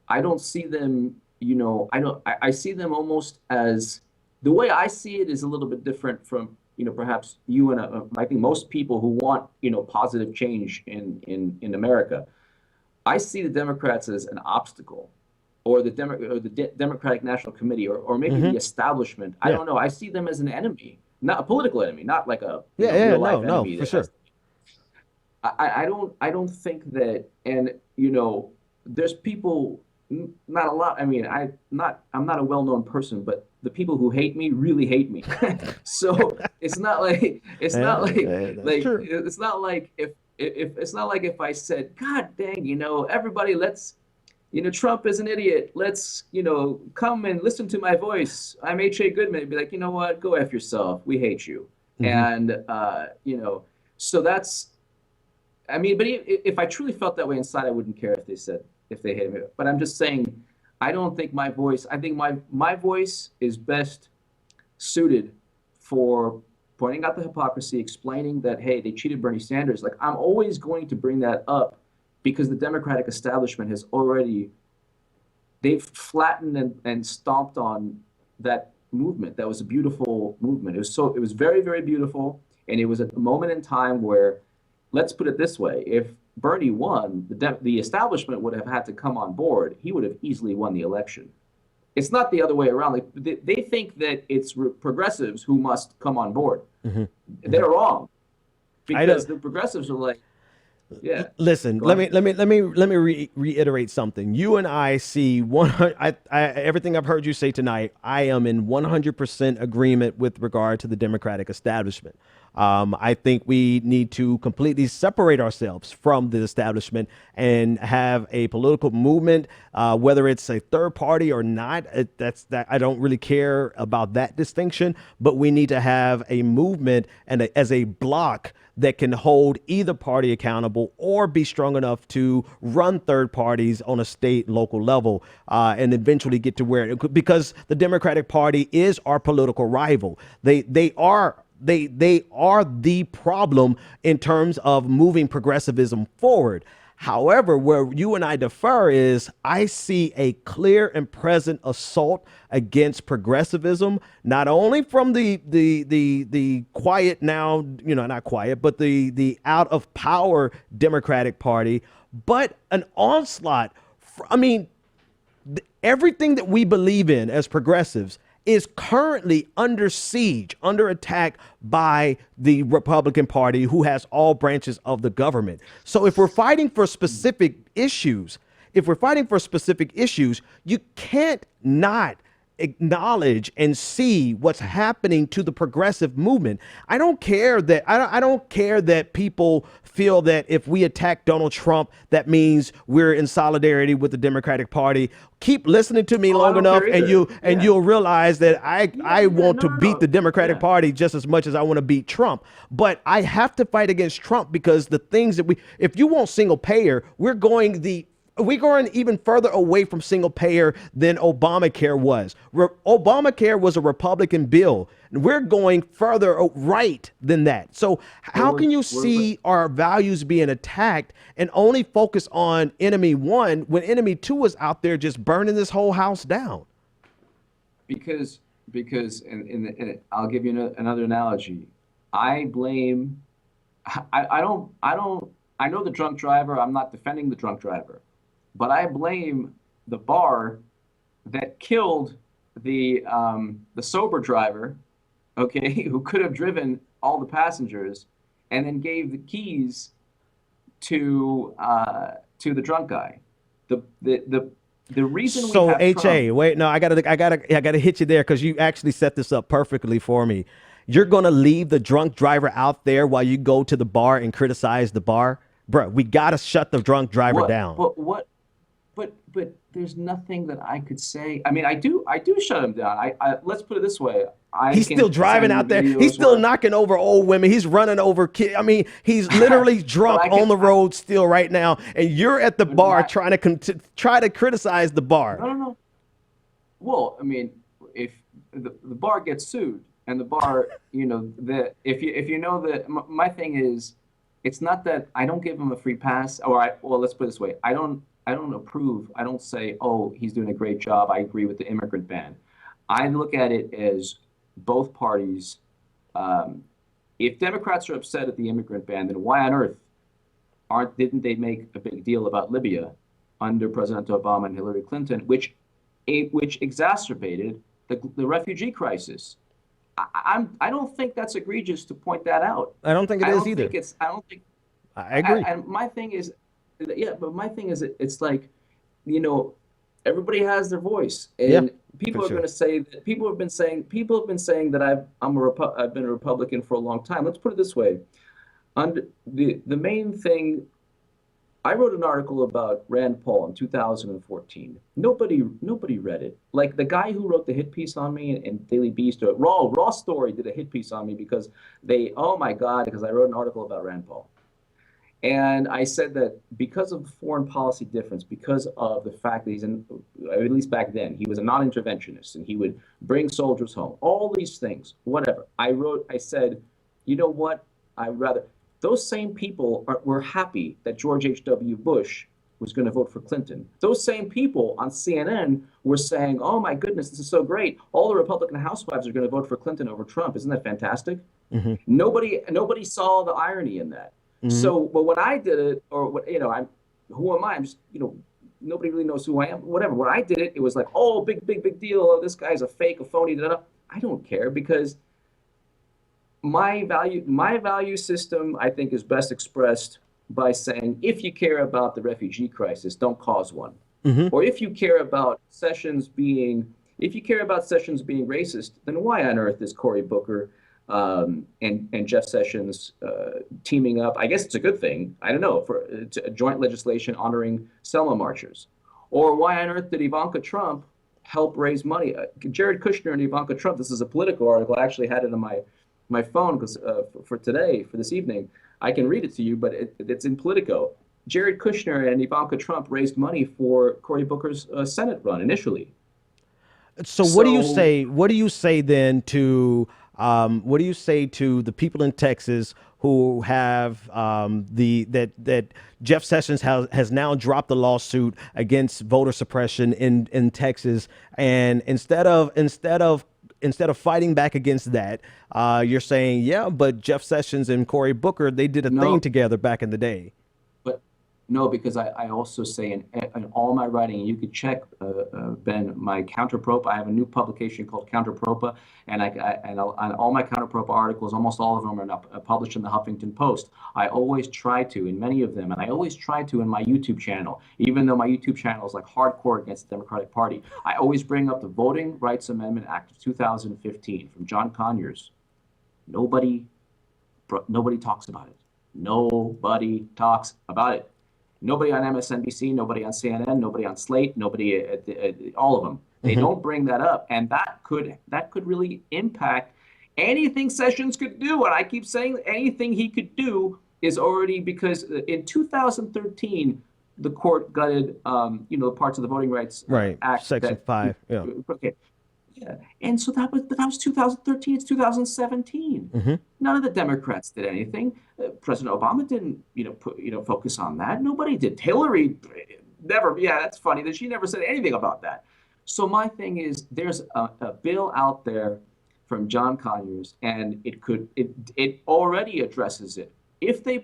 I don't see them, I see them almost as the way I see it is a little bit different from, perhaps you and I think most people who want, positive change in America. I see the Democrats as an obstacle, or the Democratic National Committee, or maybe Hmm. the establishment. I Yeah. don't know. I see them as an enemy, not a political enemy, not like a Yeah. Yeah. real life No, no, enemy for that has. sure. I don't think that, and there's people, not a lot. I mean, I'm not a well-known person, but the people who hate me really hate me. So it's not Yeah, like yeah, that's true. it's not like if it's not like if I said, God dang, everybody, let's, Trump is an idiot. Let's, come and listen to my voice. I'm H.A. Goodman. Be like, you know what? Go F yourself. We hate you. Hmm. And, so that's, I mean, but if I truly felt that way inside, I wouldn't care if they hated me. But I'm just saying, I think my voice is best suited for pointing out the hypocrisy, explaining that, hey, they cheated Bernie Sanders. Like, I'm always going to bring that up because the Democratic establishment has already, they've flattened and stomped on that movement. That was a beautiful movement. It was very, very beautiful. And it was a moment in time where, let's put it this way, if Bernie won, the establishment would have had to come on board. He would have easily won the election. It's not the other way around. Like, they think that it's progressives who must come on board. Hmm. They're wrong, I know. because the progressives are like, yeah, Listen, go ahead. let me reiterate something. You and I see 100. Everything I've heard you say tonight, I am in 100% agreement with regard to the Democratic establishment. I think we need to completely separate ourselves from the establishment and have a political movement, whether it's a third party or not. That I don't really care about that distinction, but we need to have a movement and as a block that can hold either party accountable or be strong enough to run third parties on a state and local level, and eventually get to where because the Democratic Party is our political rival. They are the problem in terms of moving progressivism forward. However, where you and I differ is I see a clear and present assault against progressivism, not only from the quiet now, not quiet, but the out of power Democratic Party, but an onslaught. I mean, everything that we believe in as progressives is currently under siege, under attack by the Republican Party, who has all branches of the government. So if we're fighting for specific issues, you can't not acknowledge and see what's happening to the progressive movement. I don't care that people feel that if we attack Donald Trump, that means we're in solidarity with the Democratic Party. Keep listening to me Oh, I long don't enough, care and either. Yeah. you'll realize that I Yeah. want No, to no, beat the no. Democratic Yeah. Party just as much as I want to beat Trump. But I have to fight against Trump because the things that if you want single payer, we're going even further away from single payer than Obamacare was. Obamacare was a Republican bill. We're going further right than that. So Well, how can you see our values being attacked and only focus on enemy one when enemy two is out there just burning this whole house down? because I'll give you another analogy. I blame. I know the drunk driver. I'm not defending the drunk driver, but I blame the bar that killed the sober driver, okay, who could have driven all the passengers, and then gave the keys to the drunk guy. The reason we So have Trump. HA, wait, no, I gotta hit you there because you actually set this up perfectly for me. You're gonna leave the drunk driver out there while you go to the bar and criticize the bar, bro. We gotta shut the drunk driver What? down. But there's nothing that I could say. I mean, I do shut him down. Let's put it this way. I He's still can driving send out there. He's videos still where, knocking over old women. He's running over kids. I mean, he's literally but drunk I on can, the road still right now, and you're at the but bar my trying to try to criticize the bar. no, no, no. Well, I mean, if the bar gets sued and the bar, if you know that my thing is, it's not that I don't give him a free pass, well, let's put it this way. I don't approve. I don't say, oh, he's doing a great job. I agree with the immigrant ban. I look at it as both parties. If Democrats are upset at the immigrant ban, then why on earth didn't they make a big deal about Libya under President Obama and Hillary Clinton, which exacerbated the refugee crisis? I don't think that's egregious to point that out. I don't think it is either. I don't think. I agree. And my thing is, but my thing is, it's like, everybody has their voice, and people are going to say that people have been saying that I've been a Republican for a long time. Let's put it this way. The main thing, I wrote an article about Rand Paul in 2014. Nobody read it. Like the guy who wrote the hit piece on me in Daily Beast, or Raw Story did a hit piece on me because oh my God, because I wrote an article about Rand Paul. And I said that because of the foreign policy difference, because of the fact that at least back then, he was a non-interventionist and he would bring soldiers home, all these things, whatever. I said, you know what? Those same people were happy that George H.W. Bush was going to vote for Clinton. Those same people on CNN were saying, oh my goodness, this is so great. All the Republican housewives are going to vote for Clinton over Trump. Isn't that fantastic? Mm-hmm. Nobody saw the irony in that. Mm-hmm. So, but when I did it, who am I? I'm just, nobody really knows who I am. Whatever. When I did it, it was like, oh, big deal. Oh, this guy's a fake, a phony. Da, da, da. I don't care, because my value system, I think, is best expressed by saying, if you care about the refugee crisis, don't cause one. Mm-hmm. Or if you care about Sessions being racist, then why on earth is Cory Booker and Jeff Sessions teaming up? I guess it's a good thing. I don't know, for a joint legislation honoring Selma marchers. Or why on earth did Ivanka Trump help raise money? Jared Kushner and Ivanka Trump. This is a Politico article. I actually had it on my phone because for this evening, I can read it to you, but it's in Politico. Jared Kushner and Ivanka Trump raised money for Cory Booker's Senate run initially. So what do you say? What do you say then to the people in Texas who have that Jeff Sessions has now dropped the lawsuit against voter suppression in Texas, and instead of fighting back against that, you're saying, yeah, but Jeff Sessions and Cory Booker, they did a thing together back in the day. But no, because I also say in all my writing, you could check, Ben, my Counterpropa. I have a new publication called Counterpropa, and on all my Counterpropa articles, almost all of them are published in the Huffington Post. I always try to, in many of them, and I always try to in my YouTube channel, even though my YouTube channel is like hardcore against the Democratic Party, I always bring up the Voting Rights Amendment Act of 2015 from John Conyers. Nobody talks about it. Nobody talks about it. Nobody on MSNBC, nobody on CNN, nobody on Slate, nobody all of them. They mm-hmm. don't bring that up, and that could really impact anything Sessions could do. And I keep saying anything he could do is already, because in 2013 the court gutted parts of the Voting Rights Act, Section 5. Yeah. Okay. Yeah, and so that was 2013. It's 2017. Mm-hmm. None of the Democrats did anything. President Obama didn't, focus on that. Nobody did. Hillary never. Yeah, that's funny that she never said anything about that. So my thing is, there's a bill out there from John Conyers, and it already addresses it. If they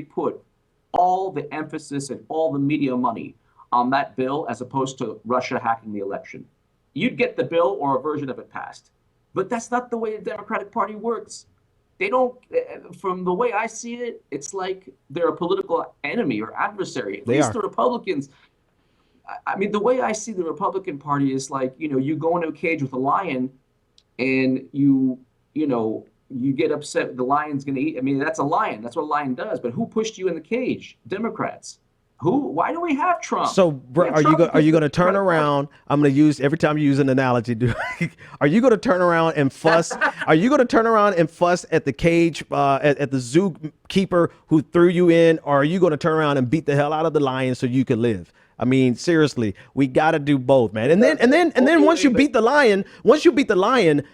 put all the emphasis and all the media money on that bill as opposed to Russia hacking the election, you'd get the bill or a version of it passed. But that's not the way the Democratic Party works. They don't, from the way I see it, it's like they're a political enemy or adversary. At least the Republicans. I mean, the way I see the Republican Party is like, you go into a cage with a lion and you get upset the lion's going to eat. I mean, that's a lion. That's what a lion does. But who pushed you in the cage? Democrats. Why do we have Trump? So, bro, are you going to turn around? I'm going to use, every time you use an analogy, are you going to turn around and fuss? Are you going to turn around and fuss at the cage, at the zookeeper who threw you in? Or are you going to turn around and beat the hell out of the lion so you can live? I mean, seriously, we got to do both, man. And then once you beat the lion,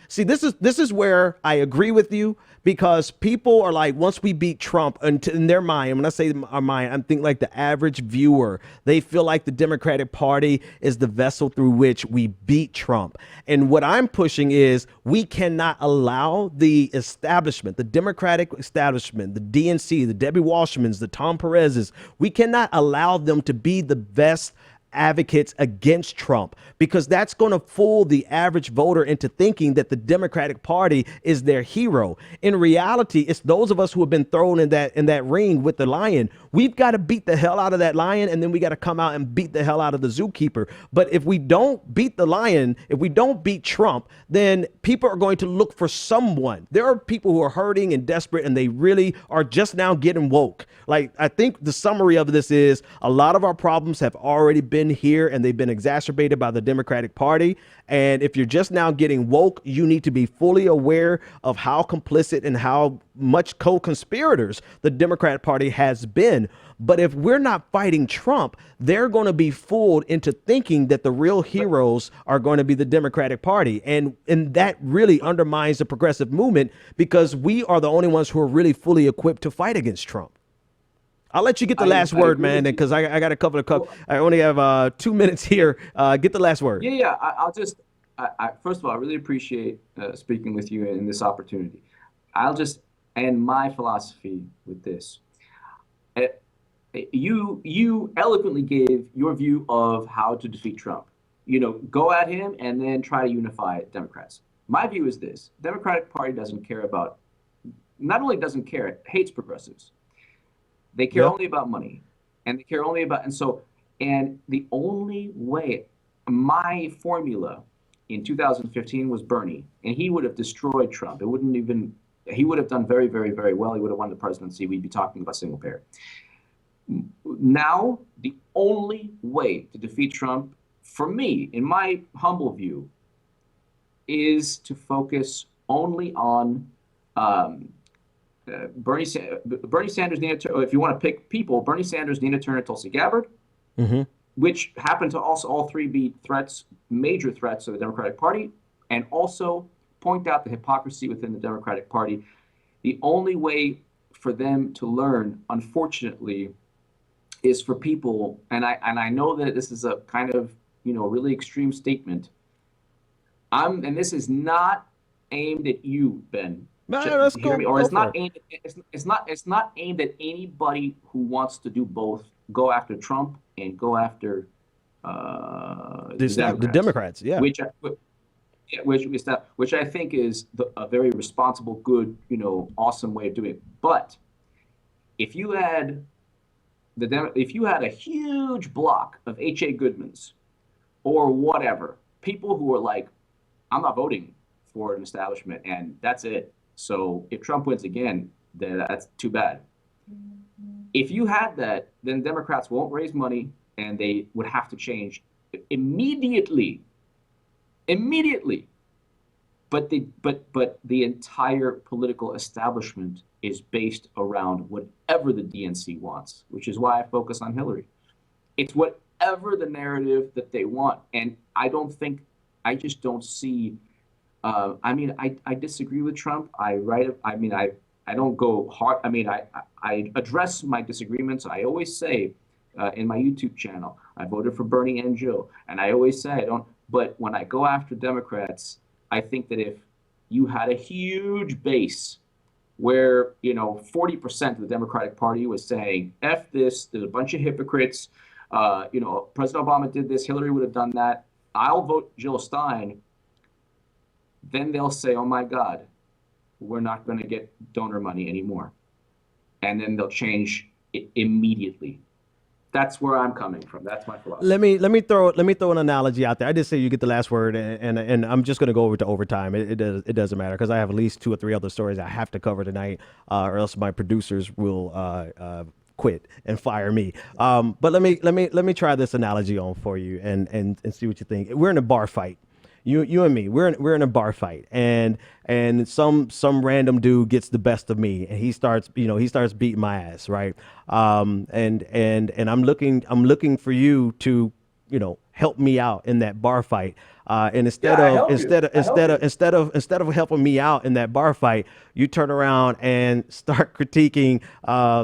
see, this is where I agree with you, because people are like, once we beat Trump, and in their mind, when I say our mind, I'm thinking like the average viewer, they feel like the Democratic Party is the vessel through which we beat Trump. And what I'm pushing is we cannot allow the establishment, the Democratic establishment, the DNC, the Debbie Washmans, the Tom Perez's, we cannot allow them to be the best advocates against Trump, because that's going to fool the average voter into thinking that the Democratic Party is their hero. In reality, it's those of us who have been thrown in that ring with the lion. We've got to beat the hell out of that lion, and then we got to come out and beat the hell out of the zookeeper. But if we don't beat the lion, if we don't beat Trump, then people are going to look for someone. There are people who are hurting and desperate, and they really are just now getting woke. Like, I think the summary of this is a lot of our problems have already been here, and they've been exacerbated by the Democratic Party. And if you're just now getting woke, you need to be fully aware of how complicit and how much co-conspirators the Democratic Party has been. But if we're not fighting Trump, they're going to be fooled into thinking that the real heroes are going to be the Democratic Party. And that really undermines the progressive movement, because we are the only ones who are really fully equipped to fight against Trump. I'll let you get the last word, man, because I got a couple of I only have 2 minutes here. Get the last word. Yeah. I'll just, first of all, I really appreciate speaking with you in this opportunity. I'll just end my philosophy with this. You eloquently gave your view of how to defeat Trump. Go at him and then try to unify Democrats. My view is this: Democratic Party doesn't care about, not only doesn't care, it hates progressives. They care only about money, and they care only about, and the only way, my formula in 2015 was Bernie, and he would have destroyed Trump. He would have done very, very, very well. He would have won the presidency. We'd be talking about single payer. Now, the only way to defeat Trump, for me, in my humble view, is to focus only on Bernie Sanders, Nina Turner. If you want to pick people, Bernie Sanders, Nina Turner, Tulsi Gabbard, which happen to also all three be major threats to the Democratic Party, and also point out the hypocrisy within the Democratic Party. The only way for them to learn, unfortunately, is for people, and I know that this is a kind of really extreme statement. And this is not aimed at you, Ben. No, that's cool. Or it's not aimed. It's not aimed at anybody who wants to do both. Go after Trump and go after the Democrats. Yeah. Which I think is a very responsible, good, awesome way of doing it. But if you had a huge block of H.A. Goodmans or whatever, people who are like, I'm not voting for an establishment, and that's it. So if Trump wins again, then that's too bad. If you had that, then Democrats won't raise money, and they would have to change immediately. But the entire political establishment is based around whatever the DNC wants, which is why I focus on Hillary. It's whatever the narrative that they want, and I just don't see. I disagree with Trump. I don't go hard. I address my disagreements. I always say in my YouTube channel, I voted for Bernie and Joe, and I always say I don't. But when I go after Democrats, I think that if you had a huge base where 40% of the Democratic Party was saying F this, there's a bunch of hypocrites, President Obama did this, Hillary would have done that, I'll vote Jill Stein, then they'll say, oh my God, we're not going to get donor money anymore. And then they'll change it immediately. That's where I'm coming from. That's my philosophy. Let me throw an analogy out there. I just say you get the last word, and I'm just going to go over to overtime. It doesn't matter, because I have at least 2 or 3 other stories I have to cover tonight, or else my producers will quit and fire me. But let me try this analogy on for you and see what you think. We're in a bar fight. You and me, we're in a bar fight, and some random dude gets the best of me, and he starts beating my ass, right? And I'm looking for you to, help me out in that bar fight. And instead Yeah, I of help you. instead of I help instead of you. instead of helping me out in that bar fight, you turn around and start critiquing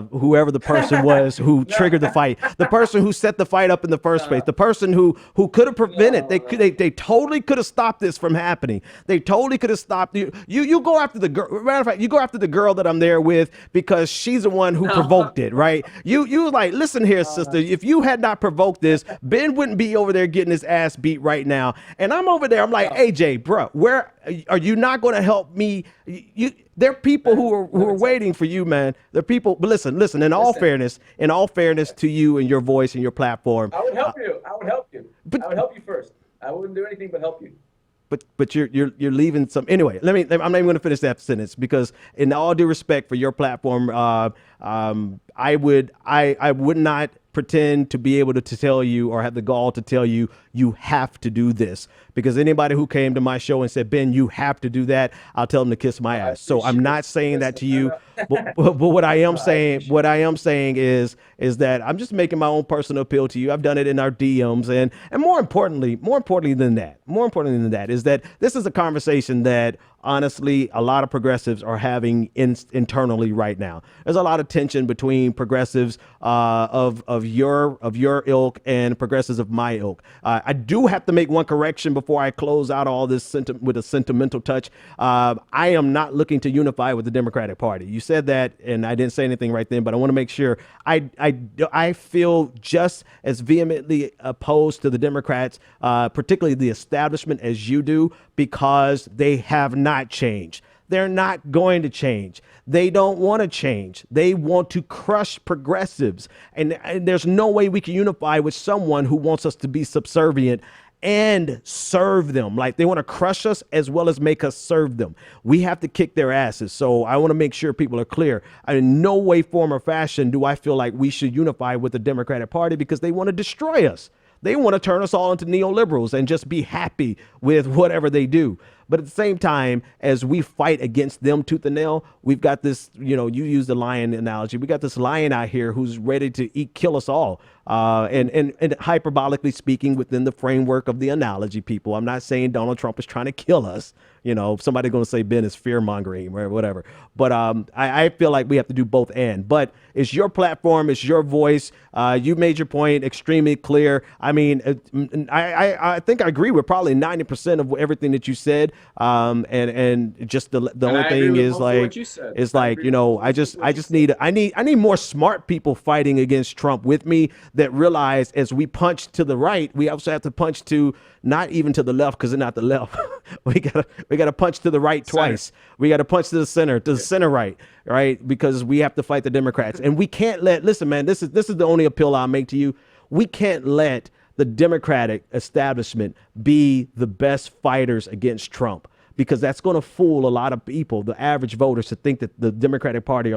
whoever the person was who No, triggered the fight, the person who set the fight up in the first place, no, the person who could have prevented. They no, could no. they totally could have stopped this from happening. They totally could have stopped you. You go after the girl. Matter of fact, you go after the girl that I'm there with because she's the one who No. provoked it, right? You like, listen here, sister. If you had not provoked this, Ben wouldn't be over there getting his ass beat right now. And I'm over there. I'm like, No. AJ, bro, where are you not going to help me? There are people Ben, who let are me tell waiting for you, man. There are people. But listen. listen. In all fairness to you and your voice and your platform, I would help you. I would help you. but I would help you first. I wouldn't do anything but help you. but you're leaving some anyway. I'm not even going to finish that sentence because, in all due respect for your platform, I would not pretend to be able to tell you or have the gall to tell you you have to do this, because anybody who came to my show and said, Ben, you have to do that, I'll tell them to kiss my I ass. So I'm appreciate it. not saying that Listen, to no, you, no. but what I am No, I saying, appreciate it. is that I'm just making my own personal appeal to you. I've done it in our DMs, and more importantly than that is that this is a conversation that honestly a lot of progressives are having internally right now. There's a lot of tension between progressives of your ilk and progressives of my ilk. I do have to make one correction before I close out all this with a sentimental touch. I am not looking to unify with the Democratic Party. You said that, and I didn't say anything right then, but I want to make sure I feel just as vehemently opposed to the Democrats, particularly the establishment, as you do, because they have not changed. They're not going to change. They don't want to change. They want to crush progressives. And there's no way we can unify with someone who wants us to be subservient and serve them. Like, they want to crush us as well as make us serve them. We have to kick their asses. So I want to make sure people are clear. In no way, form, or fashion do I feel like we should unify with the Democratic Party, because they want to destroy us. They want to turn us all into neoliberals and just be happy with whatever they do. But at the same time, as we fight against them tooth and nail, we've got this, you use the lion analogy. We got this lion out here who's ready to kill us all. And hyperbolically speaking, within the framework of the analogy, people, I'm not saying Donald Trump is trying to kill us. Somebody's going to say Ben is fear mongering or whatever. But I feel like we have to do both and. But it's your platform, it's your voice. You made your point extremely clear. I mean, I think I agree with probably 90% of everything that you said. And just the And only I agree thing with is most of like what you said. it's I like agree with most of I what you just said. need more smart people fighting against Trump with me that realize as we punch to the right, we also have to punch to not even to the left, because they're not the left. we gotta punch to the right Center. twice. We gotta punch to the center right, because we have to fight the Democrats, and we can't listen, man. This is the only appeal I'll make to you. We can't let the Democratic establishment be the best fighters against Trump, because that's going to fool a lot of people, the average voters, to think that the Democratic Party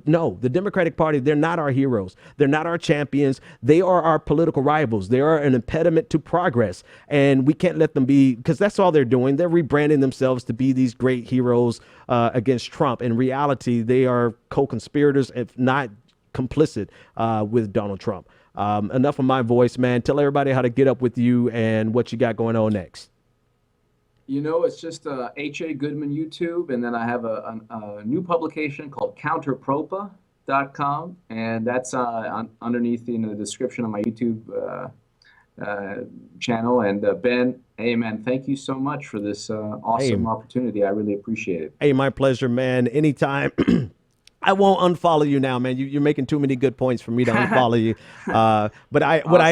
no, the Democratic Party, they're not our heroes. They're not our champions. They are our political rivals. They are an impediment to progress. And we can't let them be, because that's all they're doing. They're rebranding themselves to be these great heroes against Trump. In reality, they are co-conspirators, if not complicit with Donald Trump. Enough of my voice, man. Tell everybody how to get up with you and what you got going on next. It's just H.A. Goodman YouTube, and then I have a new publication called counterpropa.com, and that's underneath in the description of my YouTube channel. And Ben, hey man, thank you so much for this awesome Hey, opportunity. I really appreciate it. hey, my pleasure, man. Anytime. I won't unfollow you now, man. You're making too many good points for me to unfollow you. But Awesome. what I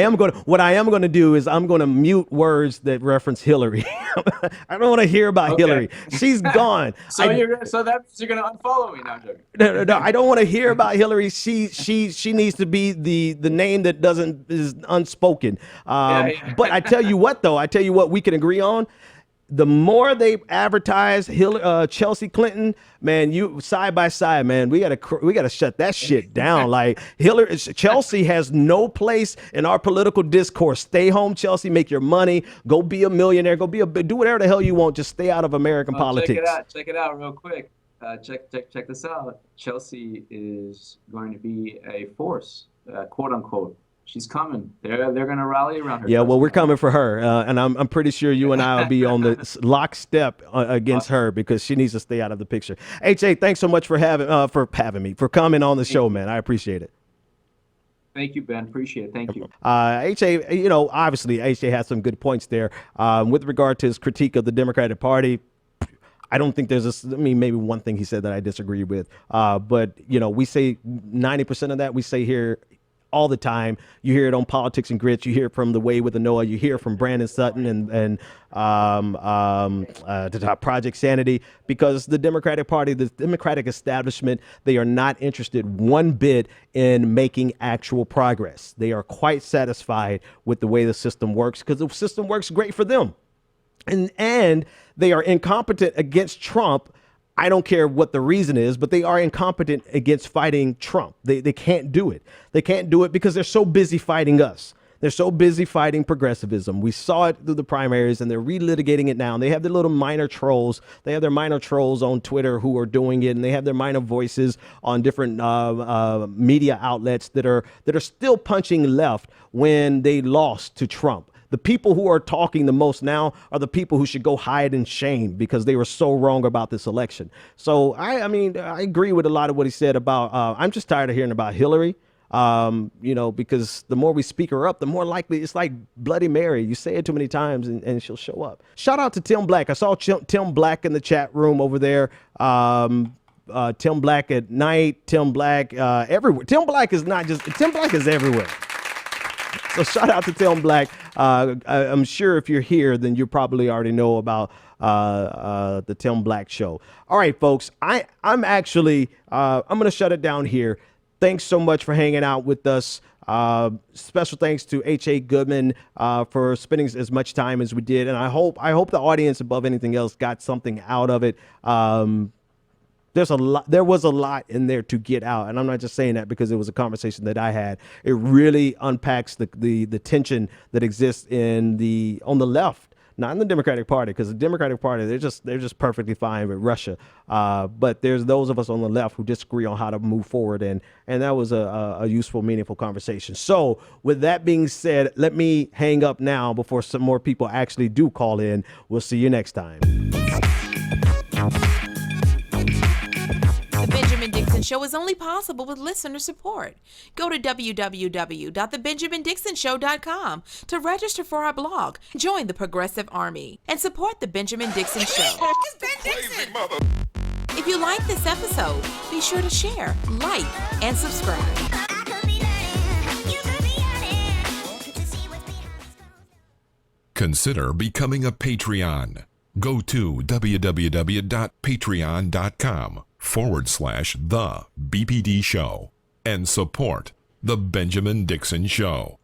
am going to do is I'm going to mute words that reference Hillary. I don't want to hear about Okay. Hillary. She's gone. So that means you're gonna unfollow me now, Joker. No, I don't want to hear about Hillary. She needs to be the name that is unspoken. Yeah, yeah. But I tell you what, though, we can agree on. the more they advertise Chelsea Clinton, man, you side by side, man, we gotta shut that shit down. Like Chelsea has no place in our political discourse. Stay home, Chelsea. Make your money. Go be a millionaire. Do whatever the hell you want. Just stay out of American politics. Check it out, real quick. Check this out. Chelsea is going to be a force, quote unquote. She's coming. They're going to rally around her. Yeah, well, we're coming for her, and I'm pretty sure you and I will be on the lockstep against her because she needs to stay out of the picture. HA, thanks so much for coming on the show, man. I appreciate it. Thank you, Ben. Appreciate it. Thank you. HA, obviously HA has some good points there with regard to his critique of the Democratic Party. I don't think maybe one thing he said that I disagree with, but we say 90% of that we say here all the time. You hear it on Politics and Grits. You hear it from The Way with Anoa. You hear it from Brandon Sutton and Project Sanity, because the Democratic Party, the Democratic establishment, they are not interested one bit in making actual progress. They are quite satisfied with the way the system works because the system works great for them. And they are incompetent against Trump. I don't care what the reason is, but they are incompetent against fighting Trump. They can't do it. They can't do it because they're so busy fighting us. They're so busy fighting progressivism. We saw it through the primaries, and they're relitigating it now. And they have their little minor trolls. They have their minor trolls on Twitter who are doing it, and they have their minor voices on different media outlets that are still punching left when they lost to Trump. The people who are talking the most now are the people who should go hide in shame because they were so wrong about this election. So, I agree with a lot of what he said about, I'm just tired of hearing about Hillary, because the more we speak her up, the more likely it's like Bloody Mary. You say it too many times and she'll show up. Shout out to Tim Black. I saw Tim Black in the chat room over there. Tim Black at night, Tim Black everywhere. Tim Black is everywhere. So shout out to Tim Black. I'm sure if you're here, then you probably already know about the Tim Black Show. All right, folks, I'm actually I'm going to shut it down here. Thanks so much for hanging out with us. Special thanks to H.A. Goodman for spending as much time as we did, and I hope the audience, above anything else, got something out of it. There was a lot in there to get out, and I'm not just saying that because it was a conversation that I had. It really unpacks the tension that exists on the left, not in the Democratic Party, because the Democratic Party, they're just perfectly fine with Russia. But there's those of us on the left who disagree on how to move forward, and that was a useful, meaningful conversation. So with that being said, let me hang up now before some more people actually do call in. We'll see you next time. The Benjamin Dixon Show is only possible with listener support. Go to www.thebenjamindixonshow.com to register for our blog, join the Progressive Army, and support The Benjamin Dixon Show. It's Ben Dixon! If you like this episode, be sure to share, like, and subscribe. Consider becoming a Patreon. Go to www.patreon.com/The BPD Show and support The Benjamin Dixon Show.